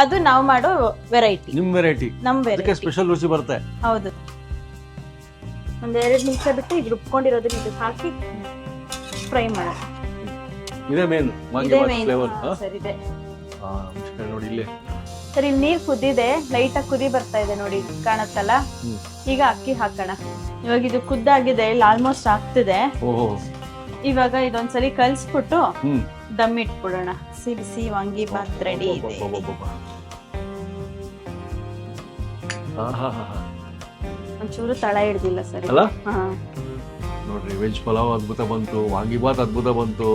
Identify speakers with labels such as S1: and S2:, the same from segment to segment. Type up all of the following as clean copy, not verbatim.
S1: ಅದು ನಾವು ಮಾಡೋ ವೆರೈಟಿ.
S2: ನಿಮ್ ವೆರೈಟಿ,
S1: ನಮ್
S2: ಅದಕ್ಕೆ
S1: ವೆರೈಟಿ
S2: ಸ್ಪೆಷಲ್ ರುಚಿ ಬರುತ್ತೆ.
S1: ಹೌದು. ಒಂದ್ 2 ನಿಮಿಷ ಬಿಟ್ಟು ಈಗ ರುಬ್ಕೊಂಡಿರೋದನ್ನ ಇದಕ್ಕೆ ಹಾಕಿ ಫ್ರೈ ಮಾಡೋಣ.
S2: ಇದೇ ಮೇನ್
S1: ಇದೇ ಮೇನ್
S2: ಫ್ಲೇವರ್.
S1: ಸರ್ ಇದೆ.
S2: ನೋಡಿ ಇಲ್ಲಿ
S1: ಸರ್ ಇಲ್ಲಿ ನೀರ್ ಕುದ್ದಿದೆ, ಲೈಟ್ ಆಗಿ ಕುದಿ ಬರ್ತಾ ಇದೆ ನೋಡಿ, ಕಾಣತ್ತಲ್ಲ. ಈಗ ಅಕ್ಕಿ ಹಾಕೋಣ. ಇವಾಗ ಇದು ಕುದ್ದಾಗಿದೆ, ಇಲ್ಲಿ ಆಲ್ಮೋಸ್ಟ್ ಆಗ್ತಿದೆ. ಇವಾಗ ಇದೊಂದ್ಸಲಿ ಕಲ್ಸ್ಬಿಟ್ಟು ದಮ್ ಇಟ್ಬಿಡೋಣ. ಬಿಸಿ ವಾಂಗಿ ಬಾತ್ ರೆಡಿ ಇದೆ. ಒಂಚೂರು ತಳ ಹಿಡ್ದಿಲ್ಲ ಸರ್
S2: ಅಲ್ಲ?
S1: ಹಾ
S2: ನೋಡ್ರಿ, ವೆಜ್ ಪಲಾವ್ ಅದ್ಭುತ ಬಂತು, ವಾಂಗಿ ಬಾತ್ ಅದ್ಭುತ ಬಂತು.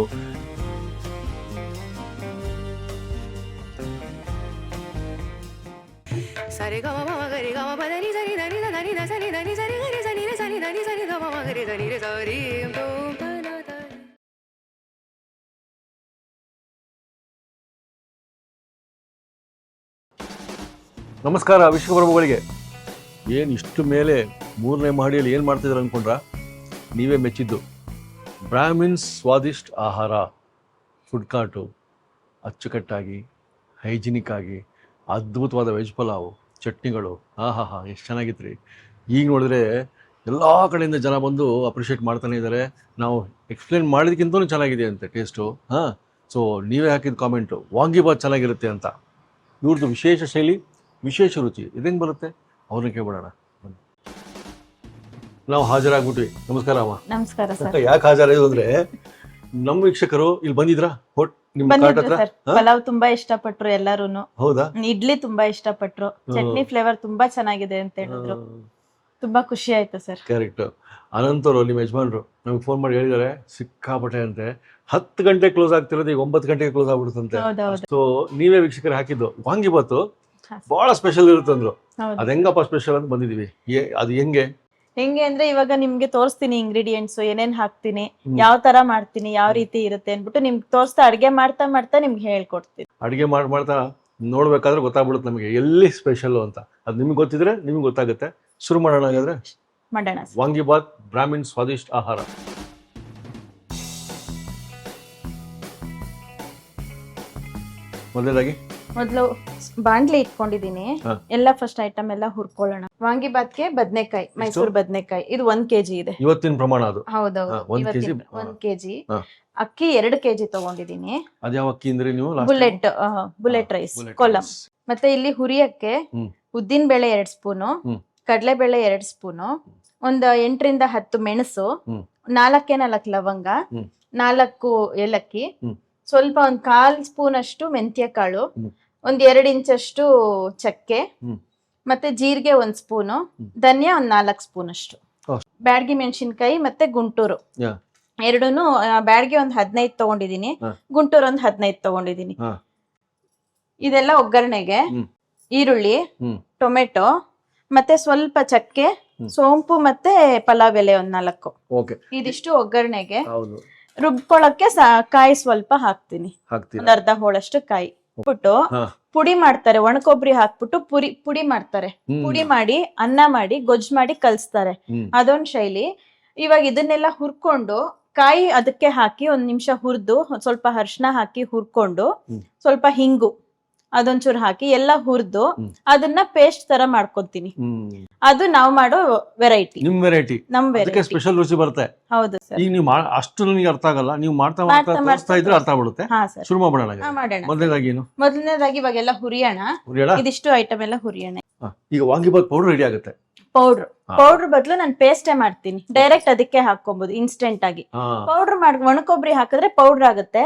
S2: ನಮಸ್ಕಾರ ವಿಶ್ವಪ್ರಭುಗಳಿಗೆ. ಏನು ಇಷ್ಟು ಮೇಲೆ 3ನೇ ಮಹಡಿಯಲ್ಲಿ ಏನು ಮಾಡ್ತಿದ್ರು ಅಂದ್ಕೊಂಡ್ರ? ನೀವೇ ಮೆಚ್ಚಿದ್ದು. ಬ್ರಾಹ್ಮಿನ್ಸ್ ಸ್ವಾದಿಷ್ಟ ಆಹಾರ ಫುಡ್ ಕಾರ್ಟು, ಅಚ್ಚುಕಟ್ಟಾಗಿ ಹೈಜಿನಿಕ್ ಆಗಿ ಅದ್ಭುತವಾದ ವೆಜ್ ಪಲಾವು, ಚಟ್ನಿಗಳು. ಎಷ್ಟು ಚೆನ್ನಾಗಿತ್ತು ರೀ. ಈಗ ನೋಡಿದ್ರೆ ಎಲ್ಲ ಕಡೆಯಿಂದ ಜನ ಬಂದು ಅಪ್ರಿಷಿಯೇಟ್ ಮಾಡ್ತಾನೆ ಇದ್ದಾರೆ. ನಾವು ಎಕ್ಸ್ಪ್ಲೇನ್ ಮಾಡಿದಕ್ಕಿಂತಲೂ ಚೆನ್ನಾಗಿದೆ ಅಂತೆ ಟೇಸ್ಟು. ಸೊ ನೀವೇ ಹಾಕಿದ ಕಾಮೆಂಟು ವಾಂಗಿ ಬಾತ್ ಚೆನ್ನಾಗಿರುತ್ತೆ ಅಂತ. ಇವ್ರದ್ದು ವಿಶೇಷ ಶೈಲಿ, ವಿಶೇಷ ರುಚಿ ಇದೇನು ಬರುತ್ತೆ ಅವ್ರನ್ನ ಕೇಳ್ಬಿಡೋಣ. ನಾವು ಹಾಜರಾಗ್ಬಿಟ್ವಿ. ನಮಸ್ಕಾರ ಅಮ್ಮ.
S1: ನಮಸ್ಕಾರ ಸರ್.
S2: ಯಾಕೆ ಹಾಜರಾಯ್ತು ಅಂದ್ರೆ, ನಮ್ಮ ವೀಕ್ಷಕರು ಇಲ್ಲಿ ಬಂದಿದ್ರಾ? ನಿಮ್ಮ ಕಾರ್ಟ್ ಹತ್ರ
S1: ಪಲಾವ್ ತುಂಬಾ ಇಷ್ಟಪಟ್ರು ಎಲ್ಲಾರುನು.
S2: ಹೌದಾ?
S1: ಇಡ್ಲಿ ತುಂಬಾ ಇಷ್ಟಪಟ್ರು, ಚಟ್ನಿ ಫ್ಲೇವರ್ ತುಂಬಾ ಚೆನ್ನಾಗಿದೆ ಅಂತ ಹೇಳಿದ್ರು. ತುಂಬಾ ಖುಷಿ ಆಯ್ತು ಸರ್.
S2: ಕರೆಕ್ಟ್. ಅನಂತರು ನಿಮ್ಮ ಯಜಮಾನ್ರು ನಮಗೆ ಫೋನ್ ಮಾಡಿ ಹೇಳಿದ್ದಾರೆ, ಸಿಕ್ಕಾಪಟ್ಟೆ ಅಂತೆ 10 ಗಂಟೆ ಕ್ಲೋಸ್ ಆಗ್ತಿರೋದು ಈಗ 9 ಗಂಟೆಗೆ ಕ್ಲೋಸ್ ಆಗ್ಬಿಡುತ್ತಂತೆ. ಸೊ ನೀವೇ ವೀಕ್ಷಕರು ಹಾಕಿದ್ದು ವಾಂಗಿ ಬಾತು ಬಹಳ ಸ್ಪೆಷಲ್ ಇರುತ್ತೆ ಅಂದ್ರು. ಅದ್ ಹೆಂಗಪ್ಪ ಸ್ಪೆಷಲ್ ಅಂತ ಬಂದಿದೀವಿ. ಅದು ಹೆಂಗೆ
S1: ಅಂದ್ರೆ ಇವಾಗ ನಿಮ್ಗೆ ತೋರಿಸ್ತೀನಿ ಇಂಗ್ರೀಡಿಯೆಂಟ್ಸ್ ಏನೇನ್ ಹಾಕ್ತೀನಿ, ಯಾವ ತರ ಮಾಡ್ತೀನಿ, ಯಾವ ರೀತಿ ಇರುತ್ತೆ ಅನ್ಬಿಟ್ಟು ನಿಮ್ಗೆ ತೋರಿಸ್ತಾ ಅಡ್ಗೆ ಮಾಡ್ತಾ ಮಾಡ್ತಾ ನಿಮ್ಗೆ ಹೇಳ್ಕೊಡ್ತೀನಿ.
S2: ಅಡ್ಗೆ ಮಾಡ್ತಾ ನೋಡ್ಬೇಕಾದ್ರೆ ಗೊತ್ತಾಗ್ಬಿಡುತ್ತೆ ನಮಗೆ ಎಲ್ಲಿ ಸ್ಪೆಷಲ್ ಅಂತ. ಅದು ನಿಮ್ಗೆ ಗೊತ್ತಿದ್ರೆ ನಿಮ್ಗೆ ಗೊತ್ತಾಗುತ್ತೆ. ಶುರು ಮಾಡೋಣ ಹಾಗಾದ್ರೆ.
S1: ಮಾಡೋಣ.
S2: ವಾಂಗಿ ಬಾತ್ ಬ್ರಾಹ್ಮಿನ್ ಸ್ವಾದಿಷ್ಟ ಆಹಾರ.
S1: ಮೊದಲು ಬಾಂಡ್ಲಿ ಇಟ್ಕೊಂಡಿದೀನಿ. ಎಲ್ಲ ಫಸ್ಟ್ ಐಟಮ್ ಎಲ್ಲ ಹುರ್ಕೊಳ್ಳೋಣ. ವಾಂಗಿ ಬಾತ್ಗೆ ಬದನೆಕಾಯಿ, ಮೈಸೂರು ಬದನೆಕಾಯಿ ಇದು 1 kg ಇದೆ.
S2: ಇವತ್ತಿನ ಪ್ರಮಾಣ ಅದು.
S1: ಹೌದೌದು, 1 kg. ಅಕ್ಕಿ 2 kg ತಗೊಂಡಿದೀನಿ.
S2: ಅದ್ಯಾವ ಅಕ್ಕಿ ಅಂದ್ರೆ ನೀವು?
S1: Bullet rice, Kolam. ಮತ್ತೆ ಇಲ್ಲಿ ಹುರಿಯಕ್ಕೆ ಉದ್ದಿನ ಬೇಳೆ 2 ಸ್ಪೂನು, ಕಡಲೆಬೇಳೆ 2 ಸ್ಪೂನು, ಒಂದು 8 ರಿಂದ 10 ಮೆಣಸು, 4 ಲವಂಗ, 4 ಏಲಕ್ಕಿ, ಸ್ವಲ್ಪ 1/4 ಸ್ಪೂನ್ ಅಷ್ಟು ಮೆಂತ್ಯ ಕಾಳು, 1-2 ಇಂಚಷ್ಟು ಚಕ್ಕೆ, ಮತ್ತೆ ಜೀರಿಗೆ 1 ಸ್ಪೂನು, ಧನಿಯಾ 4 ಸ್ಪೂನ್ ಅಷ್ಟು, ಬ್ಯಾಡಗಿ ಮೆಣಸಿನಕಾಯಿ ಮತ್ತೆ ಗುಂಟೂರು ಎರಡೂನು. ಬ್ಯಾಡಗಿ 15 ತಗೊಂಡಿದೀನಿ, ಗುಂಟೂರು 15 ತಗೊಂಡಿದೀನಿ. ಇದೆಲ್ಲ ಒಗ್ಗರಣೆಗೆ ಈರುಳ್ಳಿ, ಟೊಮೆಟೊ, ಮತ್ತೆ ಸ್ವಲ್ಪ ಚಕ್ಕೆ, ಸೋಂಪು ಮತ್ತೆ ಪಲಾವ್ ಎಲೆ 4. ಇದಿಷ್ಟು ಒಗ್ಗರಣೆಗೆ. ರುಬ್ಕೊಳಕ್ಕೆ ಕಾಯಿ ಸ್ವಲ್ಪ ಹಾಕ್ತೀನಿ, ಒಂದ್ ಅರ್ಧ ಹೋಳಷ್ಟು ಕಾಯಿ ಬಿಟ್ಟು ಪುಡಿ ಮಾಡ್ತಾರೆ. ಒಣಕೊಬ್ಬರಿ ಹಾಕ್ಬಿಟ್ಟು ಪುಡಿ ಮಾಡ್ತಾರೆ. ಪುಡಿ ಮಾಡಿ ಅನ್ನ ಮಾಡಿ ಗೊಜ್ಜು ಮಾಡಿ ಕಲ್ಸ್ತಾರೆ. ಅದೊಂದ್ ಶೈಲಿ. ಇವಾಗ ಇದನ್ನೆಲ್ಲ ಹುರ್ಕೊಂಡು ಕಾಯಿ ಅದಕ್ಕೆ ಹಾಕಿ 1 ನಿಮಿಷ ಹುರಿದು ಸ್ವಲ್ಪ ಅರಿಶಿನ ಹಾಕಿ ಹುರ್ಕೊಂಡು ಸ್ವಲ್ಪ ಹಿಂಗು ಅದೊಂಚೂರು ಹಾಕಿ ಎಲ್ಲ ಹುರಿದು ಅದನ್ನ ಪೇಸ್ಟ್ ತರ ಮಾಡ್ಕೊಂತೀನಿ. ಅದು ನಾವು ಮಾಡೋ ವೆರೈಟಿ.
S2: ನಿಮ್ ವೆರೈಟಿ,
S1: ನಮ್ ವೆರೈಟಿ
S2: ಸ್ಪೆಷಲ್ ರುಚಿ ಬರುತ್ತೆ.
S1: ಹೌದು ಸರ್.
S2: ಈಗ ನೀವು ಅಷ್ಟು ನನಗೆ ಅರ್ಥ ಆಗಲ್ಲ, ನೀವು ಮಾಡ್ತಾ ಇದ್ರೆ ಅರ್ಥ ಆಗ್ಬಿಡುತ್ತೆ. ಶುರು ಮಾಡೋಣ.
S1: ಮೊದಲನೇದಾಗಿ ಇವಾಗೆಲ್ಲ ಹುರಿಯೋಣ. ಇದಿಷ್ಟು ಐಟಮ್ ಎಲ್ಲ ಹುರಿಯೋಣ.
S2: ಈಗ ವಾಂಗಿ ಬಾತ್ ಪೌಡರ್ ರೆಡಿ ಆಗುತ್ತೆ.
S1: ಪೌಡರ್ ಬದಲು ನಾನು ಪೇಸ್ಟೇ ಮಾಡ್ತೀನಿ. ಡೈರೆಕ್ಟ್ ಅದಕ್ಕೆ ಹಾಕೊಬಹುದು ಇನ್ಸ್ಟೆಂಟ್ ಆಗಿ. ಪೌಡರ್ ಮಾಡಿ ಒಣಕೊಬ್ಬರಿ ಹಾಕಿದ್ರೆ ಪೌಡರ್ ಆಗುತ್ತೆ.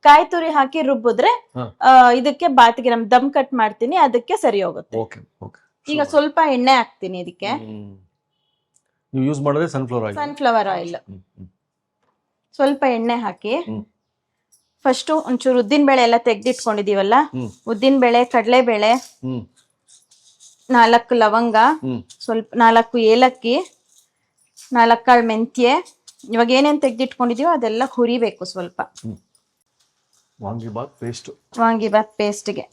S1: ಕಾಯಿ ತುರಿ ಹಾಕಿ ರುಬ್ಬಿದ್ರೆ ಇದಕ್ಕೆ ಬಾತಿಗೆ ನಮ್ ದಮ್ ಕಟ್ ಮಾಡ್ತೀನಿ, ಅದಕ್ಕೆ ಸರಿ ಹೋಗುತ್ತೆ. ಈಗ ಸ್ವಲ್ಪ ಎಣ್ಣೆ ಹಾಕ್ತೀನಿ ಇದಕ್ಕೆ.
S2: ನೀವು ಯೂಸ್ ಮಾಡೋದೇ
S1: ಸನ್ಫ್ಲವರ್ ಆಯಿಲ್. ಸ್ವಲ್ಪ ಎಣ್ಣೆ ಹಾಕಿ ಫಸ್ಟ್ ಒಂಚೂರು ಉದ್ದಿನ ಬೇಳೆ ಎಲ್ಲ ತೆಗ್ದಿಟ್ಕೊಂಡಿದೀವಲ್ಲ, ಉದ್ದಿನ ಬೇಳೆ, ಕಡಲೆಬೇಳೆ, 4 ಲವಂಗ, ಸ್ವಲ್ಪ 4 ಏಲಕ್ಕಿ, 4 ಕಾಳು ಮೆಂತ್ಯೆ. ಇವಾಗ ಏನೇನ್ ತೆಗ್ದಿಟ್ಕೊಂಡಿದೀವೋ ಅದೆಲ್ಲ ಹುರಿಬೇಕು ಸ್ವಲ್ಪ. ವಾಂಗಿ ಬಾತ್ ಪೇಸ್ಟ್ಗೆ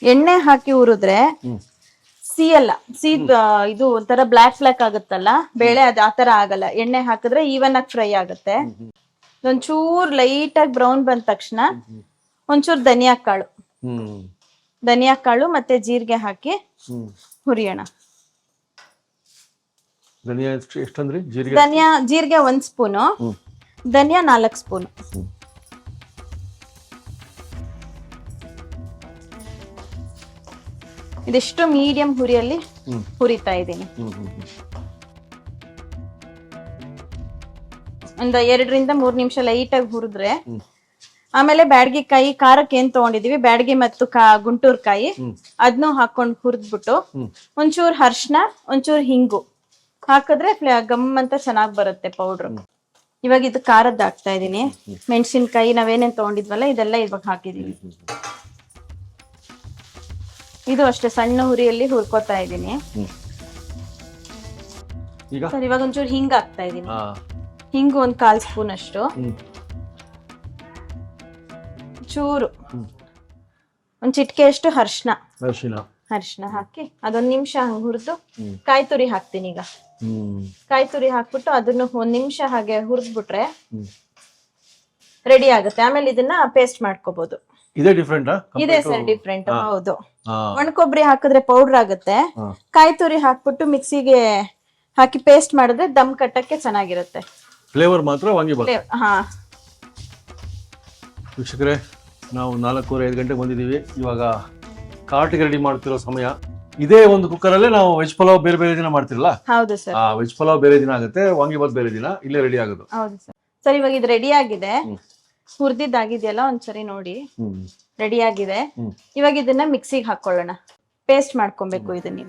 S1: ಎಣ್ಣೆ ಹಾಕಿ ಹುರಿದ್ರೆ ಸಿಯಲ್ಲ. ಇದು ಒಂಥರ ಬ್ಲಾಕ್ ಆಗುತ್ತಲ್ಲ ಬೇಳೆ, ಅದು ಆತರ ಆಗಲ್ಲ. ಎಣ್ಣೆ ಹಾಕಿದ್ರೆ ಈವನ್ ಆಗಿ ಫ್ರೈ ಆಗುತ್ತೆ. ಒಂಚೂರ್ ಲೈಟ್ ಆಗಿ ಬ್ರೌನ್ ಬಂದ ತಕ್ಷಣ ಒಂಚೂರು ಧನಿಯಾ ಕಾಳು, ಧನಿಯಾ ಕಾಳು ಮತ್ತೆ ಜೀರಿಗೆ ಹಾಕಿ ಹುರಿಯೋಣ.
S2: ಧನಿಯಾ ಎಷ್ಟಂದ್ರಿ?
S1: ಜೀರಿಗೆ 1 ಸ್ಪೂನು, ಧನಿಯಾ 4 ಸ್ಪೂನು. ಇದಿಷ್ಟು ಮೀಡಿಯಂ ಹುರಿಯಲ್ಲಿ ಹುರಿತಾ ಇದ್ದೀನಿ. ಒಂದು 2 ರಿಂದ 3 ನಿಮಿಷ ಲೈಟ್ ಆಗಿ ಹುರಿದ್ರೆ ಆಮೇಲೆ ಬ್ಯಾಡಗಿ ಕಾಯಿ, ಖಾರಕ್ಕೆ ಏನ್ ತಗೊಂಡಿದೀವಿ ಬ್ಯಾಡಗಿ ಮತ್ತು ಗುಂಟೂರ್ ಕಾಯಿ ಅದನ್ನು ಹಾಕೊಂಡು ಹುರಿದ್ಬಿಟ್ಟು ಒಂಚೂರು ಅರ್ಶಿನ, ಒಂಚೂರು ಹಿಂಗು ಹಾಕಿದ್ರೆ ಗಮ್ ಅಂತ ಚೆನ್ನಾಗ್ ಬರುತ್ತೆ ಪೌಡ್ರ್. ಇವಾಗ ಇದು ಖಾರದ್ದು ಹಾಕ್ತಾ ಇದೀನಿ. ಮೆಣಸಿನ್ಕಾಯಿ ನಾವೇನೇನ್ ತಗೊಂಡಿದ್ವಲ್ಲ ಇದೆಲ್ಲ ಇವಾಗ ಹಾಕಿದೀನಿ. ಇದು ಅಷ್ಟೇ ಸಣ್ಣ ಹುರಿಯಲ್ಲಿ ಹುರ್ಕೋತಾ ಇದೀನಿ. ಸರ್ ಇವಾಗ ಒಂಚೂರು ಹಿಂಗ್ ಹಾಕ್ತಾ ಇದೀನಿ. ಹಿಂಗು 1/4 ಸ್ಪೂನ್ ಅಷ್ಟು, ಚೂರು ಒಂದ್ ಚಿಟಿಕೆ ಅಷ್ಟು ಅರ್ಶಿನ ಹಾಕಿ ಅದೊಂದ್ ನಿಮಿಷ ಹಂಗ್ ಹುರಿದು ಕಾಯಿ ತುರಿ ಹಾಕ್ತೀನಿ. ಈಗ ಕಾಯಿ ತುರಿ ಹಾಕ್ಬಿಟ್ಟು ಅದನ್ನು 1 ನಿಮಿಷ ಹಾಗೆ ಹುರಿದ್ಬಿಟ್ರೆ ರೆಡಿ ಆಗುತ್ತೆ. ಆಮೇಲೆ ಇದನ್ನ ಪೇಸ್ಟ್ ಮಾಡ್ಕೋಬಹುದು. ಇದೆ ಸರ್ ಡಿಫ್ರೆಂಟ್. ಹೌದು, ಒಣಕೊಬ್ಬರಿ ಹಾಕಿದ್ರೆ ಪೌಡರ್ ಆಗುತ್ತೆ. ಕಾಯಿ ತುರಿ ಹಾಕ್ಬಿಟ್ಟು ಮಿಕ್ಸಿಗೆ ಹಾಕಿ ಪೇಸ್ಟ್ ಮಾಡಿದ್ರೆ ದಮ್ ಕಟ್ಟಕ್ಕೆ ಚೆನ್ನಾಗಿರುತ್ತೆ.
S2: ಫ್ಲೇವರ್ ಮಾತ್ರ ವಾಂಗಿಬಾತ್. ವೀಕ್ಷಕರೇ, ನಾವು 4:30-5 ಗಂಟೆಗೆ ಬಂದಿದ್ದೀವಿ. ಇವಾಗ ಕಾರ್ಟಿಗೆ ರೆಡಿ ಮಾಡ್ತಿರೋ ಸಮಯ. ಇದೇ ಒಂದು ಕುಕ್ಕರಲ್ಲೇ ನಾವು ವೆಜ್ ಪಲಾವ್ ಬೇರೆ ಬೇರೆ ದಿನ ಮಾಡ್ತಿರಲ್ಲ.
S1: ಹೌದು ಸರ್.
S2: ವೆಜ್ ಪಲಾವ್ ಬೇರೆ ದಿನ ಆಗುತ್ತೆ, ವಾಂಗಿಬಾತ್ ಬೇರೆ ದಿನ. ಇಲ್ಲೇ ರೆಡಿ ಆಗೋದು.
S1: ಹೌದು ಸರ್. ಸರ್ ಇವಾಗ ಇದು ರೆಡಿ ಆಗಿದೆ. ಹುರಿದಿದ್ದಾಗಿದೆಯಲ್ಲ ಒಂದ್ಸರಿ ನೋಡಿ. ರೆಡಿ ಆಗಿದೆ. ಇವಾಗ ಇದನ್ನ ಮಿಕ್ಸಿಗೆ ಹಾಕೊಳ್ಳೋಣ. ಪೇಸ್ಟ್ ಮಾಡ್ಕೊಬೇಕು ಇದನ್ನ.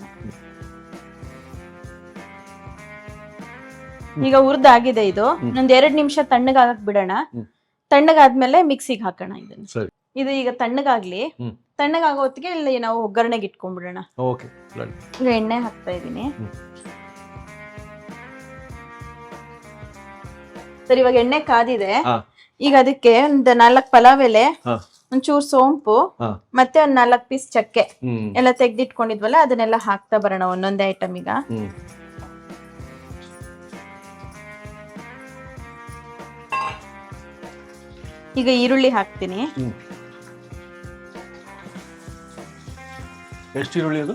S1: ಈಗ ಹುರಿದಾಗಿದೆ ಇದು. ಒಂದ್ 2 ನಿಮಿಷ ತಣ್ಣಗಾಗಕ್ ಬಿಡೋಣ. ತಣ್ಣಗಾದ್ಮೇಲೆ ಮಿಕ್ಸಿಗೆ ಹಾಕೋಣ ಇದನ್ನ. ಇದು ಈಗ ತಣ್ಣಗಾಗ್ಲಿ. ತಣ್ಣಗಾಗೋ ಹೊತ್ತಿಗೆ ಇಲ್ಲಿ ನಾವು ಒಗ್ಗರಣೆಗೆ ಇಟ್ಕೊಂಡ್ಬಿಡೋಣ. ಈಗ ಎಣ್ಣೆ ಹಾಕ್ತಾ ಇದೀನಿ. ಸರಿ, ಇವಾಗ ಎಣ್ಣೆ ಕಾದಿದೆ. ಈಗ ಅದಕ್ಕೆ ಒಂದ್ 4 ಪಲಾವ್ ಎಲೆ, ಒಂಚೂರು ಸೋಂಪು, ಮತ್ತೆ ಒಂದ್ 4 ಪೀಸ್ ಚಕ್ಕೆ ಎಲ್ಲ ತೆಗ್ದಿಟ್ಕೊಂಡಿದ್ವಲ್ಲ ಅದನ್ನೆಲ್ಲ ಹಾಕ್ತಾ ಬರೋಣ ಒಂದೊಂದೇ ಐಟಮ್. ಈಗ ಈರುಳ್ಳಿ ಹಾಕ್ತೀನಿ.
S2: ಎಷ್ಟು ಈರುಳ್ಳಿ ಅದು?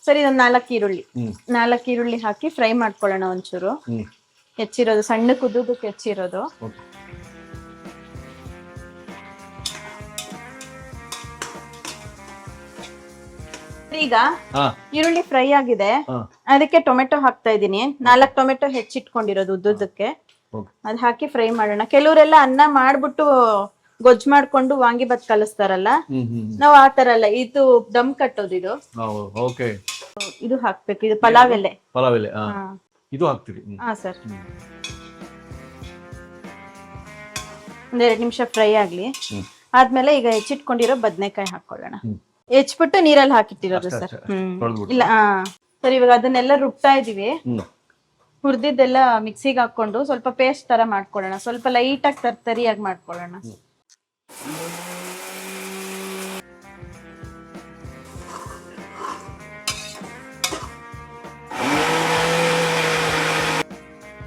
S1: ಸರಿ, ಒಂದು 4 ಈರುಳ್ಳಿ ಹಾಕಿ ಫ್ರೈ ಮಾಡ್ಕೊಳ್ಳೋಣ. ಒಂಚೂರು ಹೆಚ್ಚಿರೋದು, ಸಣ್ಣ ಕುದುದಕ್ಕೆ ಹೆಚ್ಚಿರೋದು. ಈಗ ಈರುಳ್ಳಿ ಫ್ರೈ ಆಗಿದೆ. ಅದಕ್ಕೆ ಟೊಮೆಟೊ ಹಾಕ್ತಾ ಇದೀನಿ. 4 ಟೊಮೆಟೊ ಹೆಚ್ಚಿಟ್ಕೊಂಡಿರೋದು ಉದ್ದುದಕ್ಕೆ. ಅದ್ ಹಾಕಿ ಫ್ರೈ ಮಾಡೋಣ. ಕೆಲವರೆಲ್ಲ ಅನ್ನ ಮಾಡ್ಬಿಟ್ಟು ಗೊಜ್ಜು ಮಾಡ್ಕೊಂಡು ವಾಂಗಿಬಾತ್ ಕಲಿಸ್ತಾರಲ್ಲ, ನಾವ್ ಆತರ ಅಲ್ಲ. ಇದು ದಮ್ ಕಟ್ಟೋದು. ಇದು ಹಾಕ್ಬೇಕು. ಇದು ಪಲಾವ್ ಎಲೆ.
S2: ಇದು ಹಾಕ್ತೀರಿ?
S1: ಹಾ ಸರ್. ಒಂದ್ 2 ನಿಮಿಷ ಫ್ರೈ ಆಗ್ಲಿ. ಆದ್ಮೇಲೆ ಈಗ ಹೆಚ್ಚಿಟ್ಕೊಂಡಿರೋ ಬದ್ನೆಕಾಯಿ ಹಾಕೊಳ್ಳೋಣ. ಹೆಚ್ಚಿಬಿಟ್ಟು ನೀರಲ್ಲಿ ಹಾಕಿಟ್ಟಿರೋದು ಸರ್. ಇಲ್ಲ, ಸರ್ ಇವಾಗ ಅದನ್ನೆಲ್ಲ ರುಬ್ತಾ ಇದೀವಿ. ಹುರಿದಿದ್ದೆಲ್ಲ ಮಿಕ್ಸಿಗೆ ಹಾಕೊಂಡು ಸ್ವಲ್ಪ ಪೇಸ್ಟ್ ತರ ಮಾಡ್ಕೊಳ್ಳೋಣ. ಸ್ವಲ್ಪ ಲೈಟ್ ಆಗಿ ತರ್ತರಿಯಾಗಿ ಮಾಡ್ಕೊಳ್ಳೋಣ.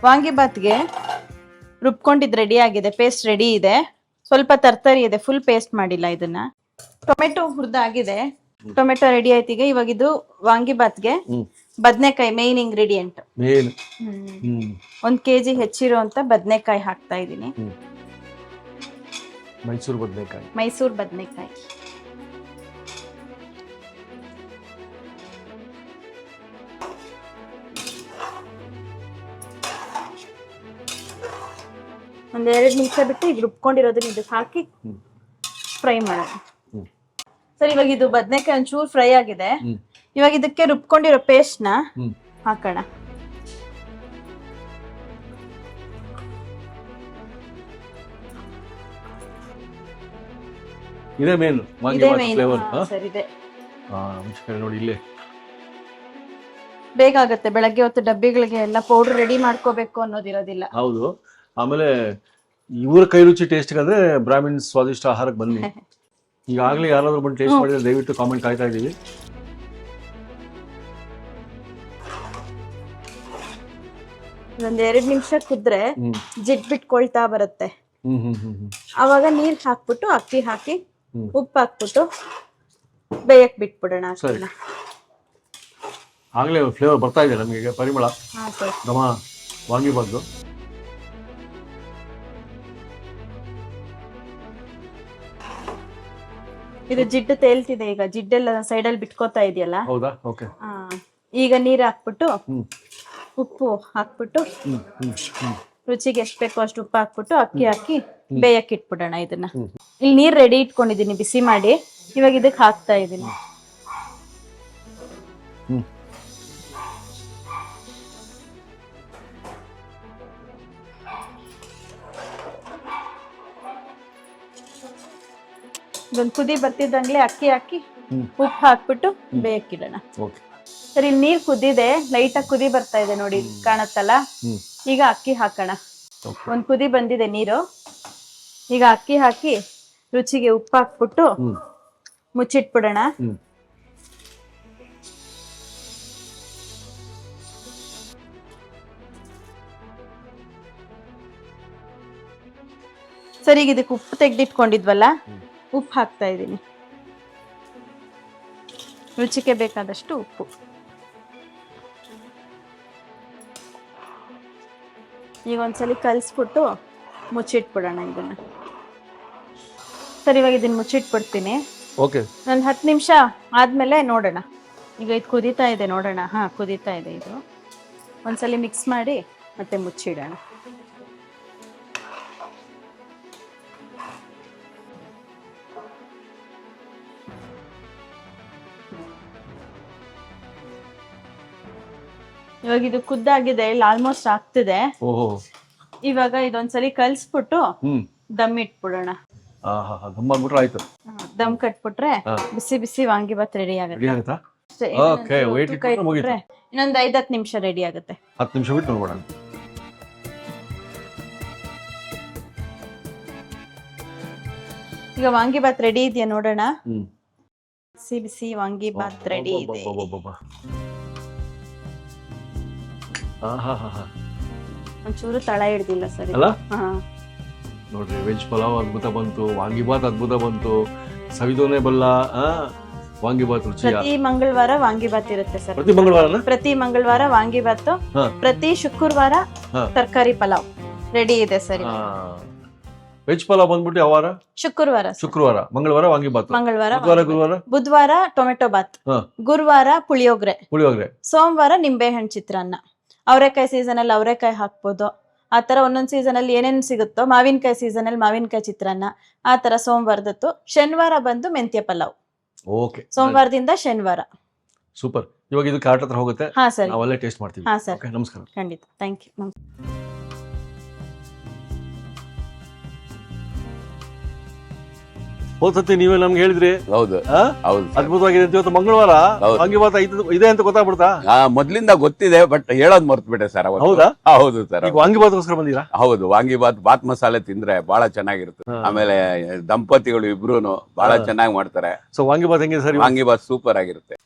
S1: ವಾಂಗಿಬಾತ್ಗೆ ರುಬ್ಕೊಂಡಿದ್ ರೆಡಿ ಆಗಿದೆ. ಪೇಸ್ಟ್ ರೆಡಿ ಇದೆ. ಸ್ವಲ್ಪ ತರ್ತರಿ ಇದೆ, ಫುಲ್ ಪೇಸ್ಟ್ ಮಾಡಿಲ್ಲ ಇದನ್ನ. ಟೊಮೆಟೊ ಹುರಿದಾಗಿದೆ. ಟೊಮೆಟೊ ರೆಡಿ ಆಯ್ತು. ಈಗ ಇವಾಗ ಇದು ವಾಂಗಿಬಾತ್ಗೆ ಬದ್ನೆಕಾಯಿ ಮೇನ್ ಇಂಗ್ರೀಡಿಯೆಂಟ್. 1 kg ಹೆಚ್ಚಿರೋ ಅಂತ ಬದ್ನೆಕಾಯಿ ಹಾಕ್ತಾ ಇದೀನಿ. ಮೈಸೂರು ಬದ್ನೆಕಾಯಿ. ಒಂದ್ 2 ನಿಮಿಷ ಬಿಟ್ಟು ಈಗ ರುಬ್ಕೊಂಡಿರೋದನ್ನ ಇದಕ್ಕೆ ಹಾಕಿ ಫ್ರೈ ಮಾಡೋಣ. ಸರ್ ಇವಾಗ ಇದು ಬದ್ನೆಕಾಯಿ ಒಂಚೂರು ಫ್ರೈ ಆಗಿದೆ. ಇವಾಗ ಇದಕ್ಕೆ ರುಬ್ಕೊಂಡಿರೋ ಪೇಸ್ಟ್ ನ ಹಾಕೋಣ.
S2: ಇದೇ ಮೇನ್ ಫ್ಲೇವರ್.
S1: ಸರ್ ಇದೆ
S2: ನೋಡಿ, ಇಲ್ಲೇ
S1: ಬೇಗ ಆಗುತ್ತೆ. ಬೆಳಗ್ಗೆ ಹೊತ್ತು ಡಬ್ಬಿಗಳಿಗೆ ಎಲ್ಲ ಪೌಡರ್ ರೆಡಿ ಮಾಡ್ಕೋಬೇಕು ಅನ್ನೋದಿರೋದಿಲ್ಲ.
S2: ಹೌದು. ಆಮೇಲೆ ಇವರ ಕೈ ರುಚಿ ಟೇಸ್ಟ್ ಅಂದ್ರೆ ಬ್ರಾಹ್ಮಿನ್ಸ್ ಸ್ವಾದಿಷ್ಟ ಆಹಾರಕ್ಕೆ ಬನ್ನಿ. ಈಗಾಗಲೇ ಯಾರಾದ್ರೂ ಬಂದು ಟೇಸ್ಟ್ ಮಾಡಿದ್ರೆ ದಯವಿಟ್ಟು ಕಾಮೆಂಟ್ ಕಾಯ್ತಾ ಇದೀವಿ.
S1: ಒಂದ್ 2 ನಿಮಿಷ ಕುದ್ರೆ ಜಿಡ್ ಬಿಟ್ಕೊಳ್ತಾ ಬರುತ್ತೆ. ಅವಾಗ ನೀರ್ ಹಾಕ್ಬಿಟ್ಟು ಅಕ್ಕಿ ಹಾಕಿ ಉಪ್ಪು ಹಾಕ್ಬಿಟ್ಟು ಬೇಯಕ್ ಬಿಟ್ಬಿಡೋಣ
S2: ಸರಿ.
S1: ಅಕ್ಕಿನ.
S2: ಆಗಲೇ ಫ್ಲೇವರ್ ಬರ್ತಾ ಇದೆ ನಮಗೆ, ಪರಿಮಳ
S1: ಹಾ ಸರ್.
S2: ಘಮ ವಾಂಗಿಬಾತ್ದು.
S1: ಇದು ಜಿಡ್ಡು ತೇಲ್ತಿದೆ ಈಗ, ಜಿಡ್ಡೆಲ್ಲ ಸೈಡಲ್ಲಿ ಬಿಟ್ಕೋತಾ ಇದೆಯಲ್ಲ.
S2: ಹೌದಾ? ಓಕೆ.
S1: ಈಗ ನೀರು ಹಾಕ್ಬಿಟ್ಟು
S2: ಹ್ಮ್
S1: ಉಪ್ಪು ಹಾಕ್ಬಿಟ್ಟು
S2: ಹ್ಮ್ ಹ್ಮ್ ಹ್ಮ್
S1: ರುಚಿಗೆ ಎಷ್ಟು ಬೇಕೋ ಅಷ್ಟು ಉಪ್ಪು ಹಾಕ್ಬಿಟ್ಟು ಅಕ್ಕಿ ಹಾಕಿ ಬೇಯಕ್ಕೆ ಇಟ್ಬಿಡೋಣ ಇದನ್ನ. ಇಲ್ಲಿ ನೀರ್ ರೆಡಿ ಇಟ್ಕೊಂಡಿದೀನಿ ಬಿಸಿ ಮಾಡಿ, ಇವಾಗ ಇದಕ್ಕೆ ಹಾಕ್ತಾ ಇದೀನಿ.
S2: ಹ್ಮ್
S1: ಇದೊಂದು ಕುದಿ ಬರ್ತಿದ್ದಂಗ್ಲೆ ಅಕ್ಕಿ ಹಾಕಿ ಉಪ್ಪು ಹಾಕ್ಬಿಟ್ಟು ಬೇಯಕ್ಕಿಡೋಣ.
S2: ಓಕೆ.
S1: ಸರಿ, ಇಲ್ಲಿ ನೀರ್ ಕುದ್ದಿದೆ, ಲೈಟ್ ಆಗಿ ಕುದಿ ಬರ್ತಾ ಇದೆ ನೋಡಿ, ಕಾಣತ್ತಲ್ಲ. ಈಗ ಅಕ್ಕಿ ಹಾಕೋಣ. ಒಂದ್ ಕುದಿ ಬಂದಿದೆ ನೀರು, ಈಗ ಅಕ್ಕಿ ಹಾಕಿ ರುಚಿಗೆ ಉಪ್ಪು ಹಾಕ್ಬಿಟ್ಟು ಮುಚ್ಚಿಟ್ಬಿಡೋಣ. ಸರಿ, ಈಗ ಇದಕ್ಕೆ ಉಪ್ಪು ತೆಗ್ದಿಟ್ಕೊಂಡಿದ್ವಲ್ಲ, ಉಪ್ಪು ಹಾಕ್ತಾ ಇದ್ದೀನಿ. ರುಚಿಗೆ ಬೇಕಾದಷ್ಟು ಉಪ್ಪು. ಈಗ ಒಂದ್ಸಲಿ ಕಲಿಸ್ಬಿಟ್ಟು ಮುಚ್ಚಿಟ್ಬಿಡೋಣ ಇದನ್ನ. ಸರಿ, ಇವಾಗ ಇದನ್ನ ಮುಚ್ಚಿಟ್ಬಿಡ್ತೀನಿ.
S2: ಓಕೆ.
S1: ಒಂದು 10 ನಿಮಿಷ ಆದ್ಮೇಲೆ ನೋಡೋಣ. ಈಗ ಇದು ಕುದೀತಾ ಇದೆ, ನೋಡೋಣ. ಹಾ, ಕುದೀತಾ ಇದೆ ಇದು. ಒಂದ್ಸಲಿ ಮಿಕ್ಸ್ ಮಾಡಿ ಮತ್ತೆ ಮುಚ್ಚಿಡೋಣ. ಇವಾಗ ಇದು ಕುದ್ದಾಗಿದೆ, ಇಲ್ಲಿ ಆಲ್ಮೋಸ್ಟ್ ಆಗ್ತಿದೆ.
S2: ಓಹೋ.
S1: ಇವಾಗ ಇದೊಂದ್ಸಲಿ ಕಲ್ಸ್ಬಿಟ್ಟು ದಮ್ ಇಟ್ಬಿಡೋಣ.
S2: ದಮ್ ಆಗ್ಬಿಟ್ರೆ ಆಯ್ತು.
S1: ದಮ್ ಕಟ್ಬಿಟ್ರೆ ಬಿಸಿ ಬಿಸಿ ವಾಂಗಿಬಾತ್ ರೆಡಿ ಆಗುತ್ತೆ.
S2: ರೆಡಿ ಆಗುತ್ತಾ? ಓಕೆ, ವೇಟ್ ಇಟ್ಬಿಟ್ರೆ ಮುಗೀತು.
S1: ಇನ್ನೊಂದು 5-10 ನಿಮಿಷ ರೆಡಿ ಆಗುತ್ತೆ.
S2: 10 ನಿಮಿಷ ಬಿಟ್ಟು ನೋಡೋಣ.
S1: ಈಗ ವಾಂಗಿಬಾತ್ ರೆಡಿ ಇದೆಯಾ ನೋಡೋಣ. ಬಿಸಿ ಬಿಸಿ ವಾಂಗಿಬಾತ್ ರೆಡಿ ಇದೆ. ಒಂಚೂರು ತಳ ಹಿಡ್ದಿಲ್ಲ ಸರಿ
S2: ಅಲ್ಲ?
S1: ಹಾ
S2: ನೋಡ್ರಿ, ವೆಜ್ ಪಲಾವ್ ಅದ್ಭುತ ಬಂತು, ವಾಂಗಿಬಾತ್ ಅದ್ಭುತ ಬಂತು, ಸವಿದೋನೆ ಬಲ್ಲ ವಾಂಗಿಬಾತ್ ರುಚಿಯ.
S1: ಪ್ರತಿ ಮಂಗಳವಾರ ವಾಂಗಿಬಾತ್ ಇರುತ್ತೆ ಸರ್.
S2: ಪ್ರತಿ ಮಂಗಳವಾರ
S1: ಪ್ರತಿ ಮಂಗಳವಾರ ವಾಂಗಿಬಾತ್, ಪ್ರತಿ ಶುಕ್ರವಾರ ತರಕಾರಿ ಪಲಾವ್ ರೆಡಿ ಇದೆ ಸರಿ.
S2: ವೆಜ್ ಪಲಾವ್ ಬಂದ್ಬಿಟ್ಟು ಯಾವ ವಾರ?
S1: ಶುಕ್ರವಾರ.
S2: ಶುಕ್ರವಾರ. ಮಂಗಳವಾರ ವಾಂಗಿಬಾತ್.
S1: ಮಂಗಳವಾರ
S2: ಗುರುವಾರ
S1: ಬುಧವಾರ ಟೊಮೆಟೊ ಬಾತ್, ಗುರುವಾರ ಪುಳಿಯೋಗ್ರೆ, ಸೋಮವಾರ ನಿಂಬೆಹಣ್ಣು ಚಿತ್ರಾನ್ನ. ಅವರೆಕಾಯಿ ಸೀಸನ್ ಅಲ್ಲಿ ಅವರೆಕಾಯಿ ಹಾಕ್ಬೋದು. ಆತರ ಒಂದೊಂದ್ ಸೀಸನ್ ಅಲ್ಲಿ ಏನೇನು ಸಿಗುತ್ತೋ, ಮಾವಿನಕಾಯಿ ಸೀಸನ್ ಅಲ್ಲಿ ಮಾವಿನಕಾಯಿ ಚಿತ್ರಾನ್ನ, ಆತರ ಸೋಮವಾರದತ್ತು. ಶನಿವಾರ ಬಂದು ಮೆಂತ್ಯ ಪಲಾವ್.
S2: ಓಕೆ.
S1: ಸೋಮವಾರದಿಂದ ಶನಿವಾರ.
S2: ಸೂಪರ್. ಇವಾಗ ಇದು ಕಾರ್ಟ್ ಹತ್ರ ಹೋಗುತ್ತೆ.
S1: ಹಾ ಸರಿ,
S2: ನಾವೆಲ್ಲ ಟೇಸ್ಟ್ ಮಾಡ್ತೀವಿ.
S1: ಹಾ ಸರ್,
S2: ನಮಸ್ಕಾರ.
S1: ಖಂಡಿತ. Thank you.
S2: ಹೋದ್ಸತಿ ನೀವೇ ನಮ್ಗೆ ಹೇಳಿದ್ರಿ.
S3: ಹೌದು ಹೌದು,
S2: ಅದ್ಭುತವಾಗಿದೆ ಅಂತ. ಇವತ್ತು ಮಂಗಳವಾರ ವಾಂಗಿಬಾತ್ ಇದೆ ಅಂತ ಗೊತ್ತಾಗ್ಬಿಡ್ತಾ?
S3: ಮೊದ್ಲಿಂದ ಗೊತ್ತಿದೆ, ಬಟ್ ಹೇಳೋದ್ ಮರ್ತ್ಬಿಟ್ಟೆ ಸರ್.
S2: ಹೌದಾ?
S3: ಹೌದು ಸರ್.
S2: ವಾಂಗಿಬಾತ್ಗೋಸ್ಕರ ಬಂದಿರಾ?
S3: ಹೌದು, ವಾಂಗಿಬಾತ್ ಬಾತ್ ಮಸಾಲೆ ತಿಂದ್ರೆ ಬಹಳ ಚೆನ್ನಾಗಿರುತ್ತೆ. ಆಮೇಲೆ ದಂಪತಿಗಳು ಇಬ್ರು ಬಹಳ ಚೆನ್ನಾಗಿ ಮಾಡ್ತಾರೆ.
S2: ಸೊ ವಾಂಗಿಬಾತ್ ಹೆಂಗಿದೆ ಸರ್?
S3: ವಾಂಗಿಬಾತ್ ಸೂಪರ್ ಆಗಿರುತ್ತೆ.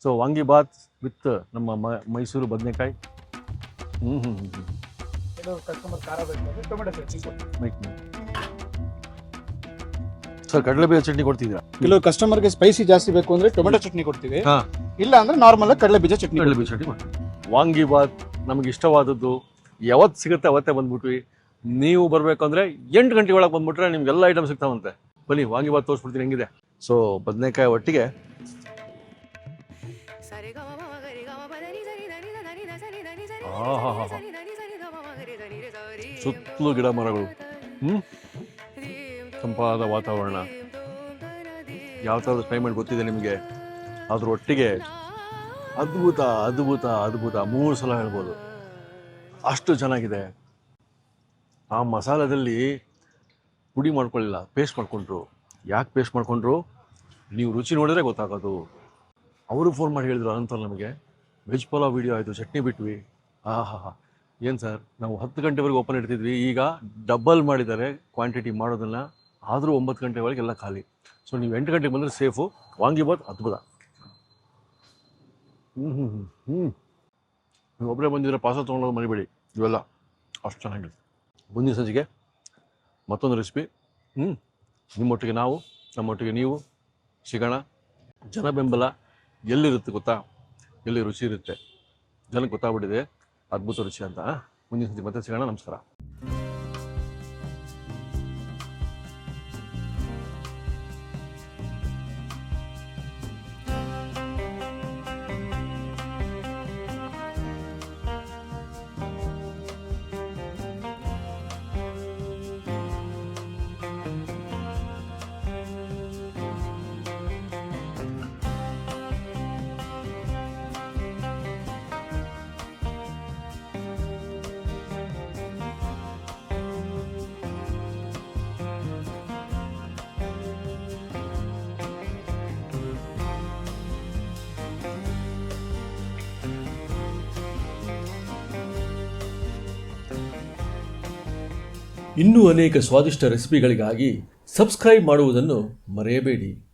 S2: ಸೊ ವಾಂಗಿಬಾತ್ ವಿತ್ ನಮ್ಮ ಮೈಸೂರು ಬದನೆಕಾಯಿ. ಸರ್, ಕಡಲೆಬೇಳೆ ಚಟ್ನಿ ಕೊಡ್ತಿದ್ದೀರಾ?
S4: ಕೆಲವು ಕಸ್ಟಮರ್ಗೆ ಸ್ಪೈಸಿ ಜಾಸ್ತಿ ಬೇಕು ಅಂದ್ರೆ ಟೊಮೆಟೊ ಚಟ್ನಿ ಕೊಡ್ತೀವಿ, ಇಲ್ಲ ಅಂದ್ರೆ ನಾರ್ಮಲ್ ಕಡಲೆ ಬೀಜ ಚಟ್ನಿ.
S2: ವಾಂಗಿಬಾತ್ ನಮ್ಗೆ ಇಷ್ಟವಾದದ್ದು. ಯಾವತ್ತು ಸಿಗುತ್ತೆ ಅವತ್ತೇ ಬಂದ್ಬಿಟ್ವಿ. ನೀವು ಬರ್ಬೇಕಂದ್ರೆ 8 ಗಂಟೆ ಒಳಗೆ ಬಂದ್ಬಿಟ್ರೆ ನಿಮ್ಗೆಲ್ಲ ಐಟಮ್ ಸಿಗ್ತಾವಂತೆ. ಬನ್ನಿ, ವಾಂಗಿಬಾತ್ ತೋರಿಸ್ಬಿಡ್ತೀನಿ ಹೆಂಗಿದೆ. ಸೊ ಬದನೆಕಾಯಿ ಒಟ್ಟಿಗೆ ಸುತ್ತಲೂ ಗಿಡ ಮರಗಳು, ತಂಪಾದ ವಾತಾವರಣ. ಯಾವ ಥರದ ಕ್ಲೈಮೇಟ್ ಗೊತ್ತಿದೆ ನಿಮಗೆ. ಅದ್ರ ಒಟ್ಟಿಗೆ ಅದ್ಭುತ ಅದ್ಭುತ ಅದ್ಭುತ 3 ಸಲ ಹೇಳ್ಬೋದು, ಅಷ್ಟು ಚೆನ್ನಾಗಿದೆ. ಆ ಮಸಾಲದಲ್ಲಿ ಪುಡಿ ಮಾಡ್ಕೊಳ್ಳಿಲ್ಲ, ಪೇಸ್ಟ್ ಮಾಡ್ಕೊಂಡ್ರು. ಯಾಕೆ ಪೇಸ್ಟ್ ಮಾಡ್ಕೊಂಡ್ರು? ನೀವು ರುಚಿ ನೋಡಿದ್ರೆ ಗೊತ್ತಾಗೋದು. ಅವರು ಫೋನ್ ಮಾಡಿ ಹೇಳಿದ್ರು, ಅನಂತರ ನಮಗೆ ವೆಜ್ ಪಲಾವ್ ವಿಡಿಯೋ ಆಯಿತು, ಚಟ್ನಿ ಬಿಟ್ವಿ. ಏನು ಸರ್, ನಾವು 10 ಗಂಟೆವರೆಗೆ ಓಪನ್ ಇಡ್ತಿದ್ವಿ, ಈಗ ಡಬಲ್ ಮಾಡಿದ್ದಾರೆ ಕ್ವಾಂಟಿಟಿ ಮಾಡೋದನ್ನು. ಆದರೂ 9 ಗಂಟೆವರೆಗೆ ಎಲ್ಲ ಖಾಲಿ. ಸೊ ನೀವು 8 ಗಂಟೆಗೆ ಬಂದರೆ ಸೇಫು. ವಾಂಗಿಬಾತ್ ಅದ್ಭುತ. ನೀವು ಒಬ್ಬರೇ ಬಂದಿದ್ರೆ ಪಾರ್ಸಲ್ ತೊಗೊಂಡೋದು ಮರಿಬೇಡಿ, ಇವೆಲ್ಲ ಅಷ್ಟು ಚೆನ್ನಾಗಿದೆ. ಮುಂದಿನ ಸಂಜೆಗೆ ಮತ್ತೊಂದು ರೆಸಿಪಿ. ನಿಮ್ಮೊಟ್ಟಿಗೆ ನಾವು, ನಮ್ಮೊಟ್ಟಿಗೆ ನೀವು ಸಿಗೋಣ. ಜನ ಬೆಂಬಲ ಎಲ್ಲಿರುತ್ತೆ ಗೊತ್ತಾ, ಎಲ್ಲಿ ರುಚಿ ಇರುತ್ತೆ, ಜನಕ್ಕೆ ಗೊತ್ತಾಗ್ಬಿಟ್ಟಿದೆ ಅದ್ಭುತ ರುಚಿ ಅಂತ. ಮುಂದಿನ ಸತಿ ಮತ್ತೆ ಸಿಗೋಣ. ನಮಸ್ಕಾರ. ಇನ್ನೂ ಅನೇಕ ಸ್ವಾದಿಷ್ಟ ರೆಸಿಪಿಗಳಿಗಾಗಿ ಸಬ್ಸ್ಕ್ರೈಬ್ ಮಾಡುವುದನ್ನು ಮರೆಯಬೇಡಿ.